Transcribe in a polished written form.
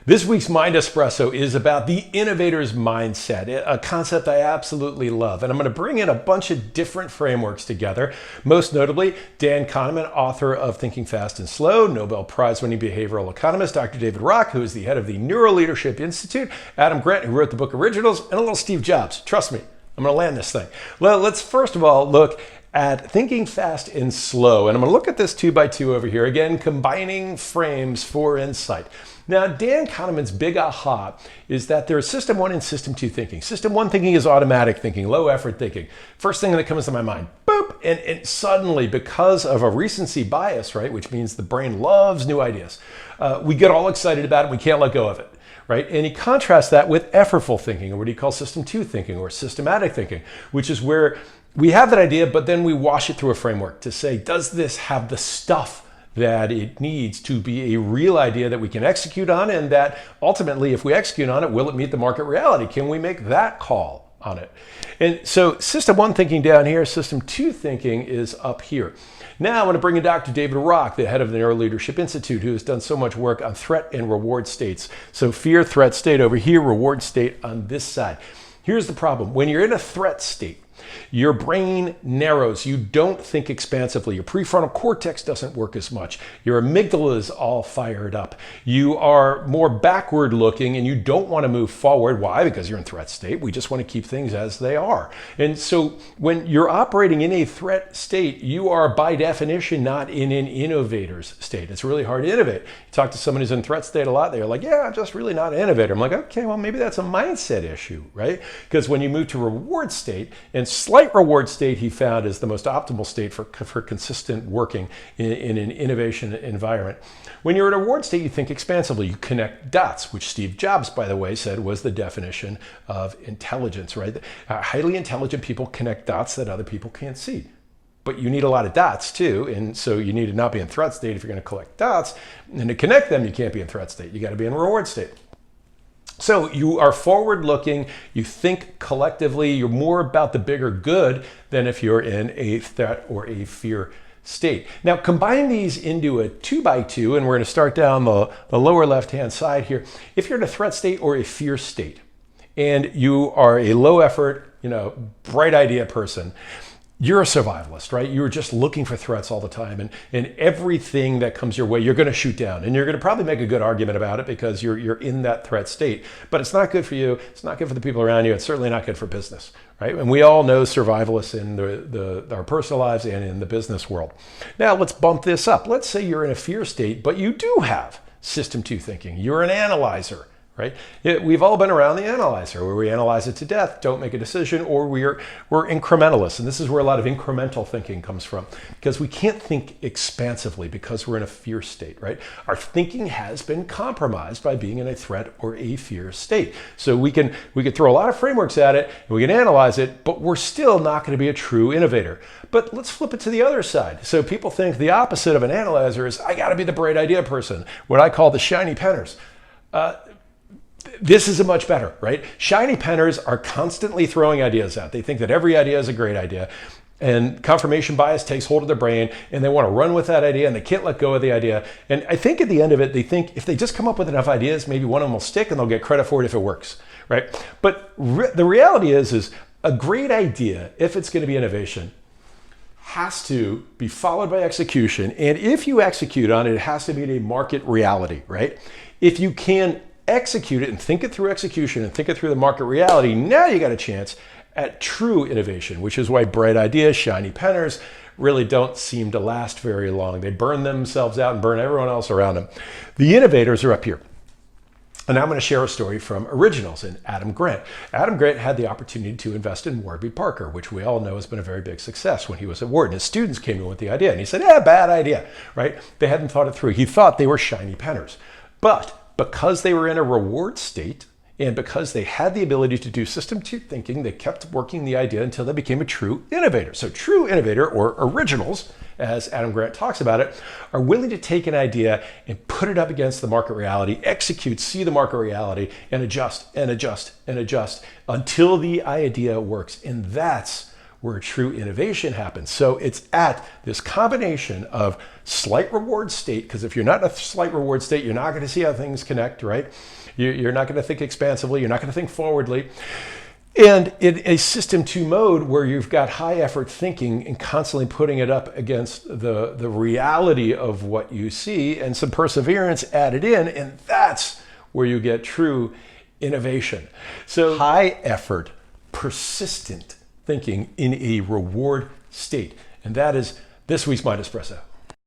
This week's MindEspresso is about the innovator's mindset, a concept I absolutely love. And I'm going to bring in a bunch of different frameworks together. Most notably, Dan Kahneman, author of Thinking Fast and Slow, Nobel Prize-winning behavioral economist, Dr. David Rock, who is the head of the Neuroleadership Institute, Adam Grant, who wrote the book Originals, and a little Steve Jobs. Trust me, I'm going to land this thing. Well, let's first of all look at Thinking Fast and Slow. And I'm going to look at this 2x2 over here, again, combining frames for insight. Now, Dan Kahneman's big aha is that there is system one and system two thinking. System one thinking is automatic thinking, low effort thinking. First thing that comes to my mind, boop, and suddenly, because of a recency bias, right, which means the brain loves new ideas, we get all excited about it, we can't let go of it. Right? And he contrasts that with effortful thinking, or what he calls system two thinking, or systematic thinking, which is where we have that idea, but then we wash it through a framework to say, does this have the stuff that it needs to be a real idea that we can execute on, and that ultimately, if we execute on it, will it meet the market reality? Can we make that call on it? And so system one thinking down here, system two thinking is up here. Now I want to bring in Dr. David Rock, the head of the Neuroleadership Institute, who has done so much work on threat and reward states. So fear, threat state over here, reward state on this side. Here's the problem. When you're in a threat state, your brain narrows. You don't think expansively. Your prefrontal cortex doesn't work as much. Your amygdala is all fired up. You are more backward looking and you don't want to move forward. Why? Because you're in threat state. We just want to keep things as they are. And so when you're operating in a threat state, you are by definition not in an innovator's state. It's really hard to innovate. You talk to someone who's in threat state a lot, they're like, yeah, I'm just really not an innovator. I'm like, okay, well, maybe that's a mindset issue, right? Because when you move to reward state, and slight reward state he found is the most optimal state for consistent working in an innovation environment. When you're in a reward state, you think expansively. You connect dots, which Steve Jobs, by the way, said was the definition of intelligence, right? Highly intelligent people connect dots that other people can't see. But you need a lot of dots too, and so you need to not be in threat state if you're going to collect dots. And to connect them, you can't be in threat state. You got to be in reward state. So you are forward-looking, you think collectively, you're more about the bigger good than if you're in a threat or a fear state. Now combine these into a 2x2, and we're going to start down the lower left-hand side here. If you're in a threat state or a fear state, and you are a low-effort, bright idea person, you're a survivalist, right? You're just looking for threats all the time, and everything that comes your way, you're going to shoot down, and you're going to probably make a good argument about it because you're in that threat state. But it's not good for you. It's not good for the people around you. It's certainly not good for business, right? And we all know survivalists in our personal lives and in the business world. Now let's bump this up. Let's say you're in a fear state, but you do have system two thinking. You're an analyzer. Right? We've all been around the analyzer where we analyze it to death, don't make a decision, or we're incrementalists. And this is where a lot of incremental thinking comes from, because we can't think expansively because we're in a fear state, right? Our thinking has been compromised by being in a threat or a fear state. So we could throw a lot of frameworks at it and we can analyze it, but we're still not going to be a true innovator. But let's flip it to the other side. So people think the opposite of an analyzer is, I got to be the bright idea person, what I call the shiny penners. This is a much better, right? Shiny penners are constantly throwing ideas out. They think that every idea is a great idea, and confirmation bias takes hold of their brain, and they want to run with that idea, and they can't let go of the idea. And I think at the end of it, they think if they just come up with enough ideas, maybe one of them will stick and they'll get credit for it if it works, right? But the reality is a great idea, if it's going to be innovation, has to be followed by execution. And if you execute on it, it has to meet a market reality, right? If you can execute it and think it through execution and think it through the market reality, now you got a chance at true innovation, which is why bright ideas, shiny penners, really don't seem to last very long. They burn themselves out and burn everyone else around them. The innovators are up here. And I'm going to share a story from Originals and Adam Grant. Adam Grant had the opportunity to invest in Warby Parker, which we all know has been a very big success when he was at Wharton. His students came in with the idea, and he said, bad idea, right? They hadn't thought it through. He thought they were shiny penners. But because they were in a reward state and because they had the ability to do system two thinking, they kept working the idea until they became a true innovator. So true innovator, or originals, as Adam Grant talks about it, are willing to take an idea and put it up against the market reality, execute, see the market reality, and adjust and adjust and adjust until the idea works. And that's where true innovation happens. So it's at this combination of slight reward state, because if you're not in a slight reward state, you're not going to see how things connect, right? You're not going to think expansively. You're not going to think forwardly. And in a system 2 mode where you've got high effort thinking and constantly putting it up against the reality of what you see, and some perseverance added in, and that's where you get true innovation. So high effort, persistent thinking in a reward state. And that is this week's Mind Espresso.